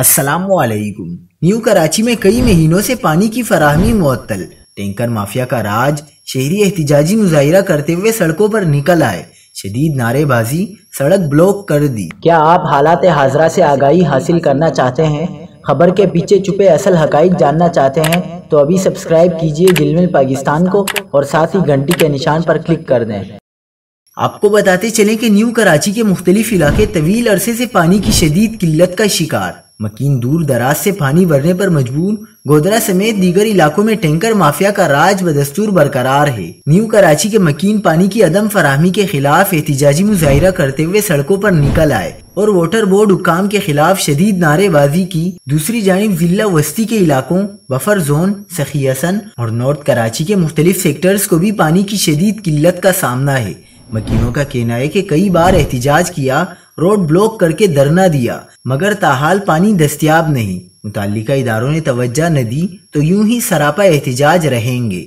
السلام علیکم۔ نیو کراچی میں کئی مہینوں سے پانی کی فراہمی معطل، ٹینکر مافیا کا راج، شہری احتجاجی مظاہرہ کرتے ہوئے سڑکوں پر نکل آئے، شدید نعرے بازی، سڑک بلاک کر دی۔ کیا آپ حالات حاضرہ سے آگاہی حاصل کرنا چاہتے ہیں؟ خبر کے پیچھے چھپے اصل حقائق جاننا چاہتے ہیں تو ابھی سبسکرائب کیجئے جلمل پاکستان کو اور ساتھ ہی گھنٹی کے نشان پر کلک کر دیں۔ آپ کو بتاتے چلیں کہ نیو کراچی کے مختلف علاقے طویل عرصے سے پانی کی شدید قلت کا شکار، مکین دور دراز سے پانی بھرنے پر مجبور، گودرا سمیت دیگر علاقوں میں ٹینکر مافیا کا راج بدستور برقرار ہے۔ نیو کراچی کے مکین پانی کی عدم فراہمی کے خلاف احتجاجی مظاہرہ کرتے ہوئے سڑکوں پر نکل آئے اور واٹر بورڈ حکام کے خلاف شدید نعرے بازی کی۔ دوسری جانب ضلع وسطی کے علاقوں، بفر زون، سخی حسن اور نارتھ کراچی کے مختلف سیکٹرز کو بھی پانی کی شدید قلت کا سامنا ہے۔ مکینوں کا کہنا ہے کہ کئی بار احتجاج کیا، روڈ بلاک کر کے دھرنا دیا، مگر تاحال پانی دستیاب نہیں۔ متعلقہ اداروں نے توجہ نہ دی تو یوں ہی سراپا احتجاج رہیں گے۔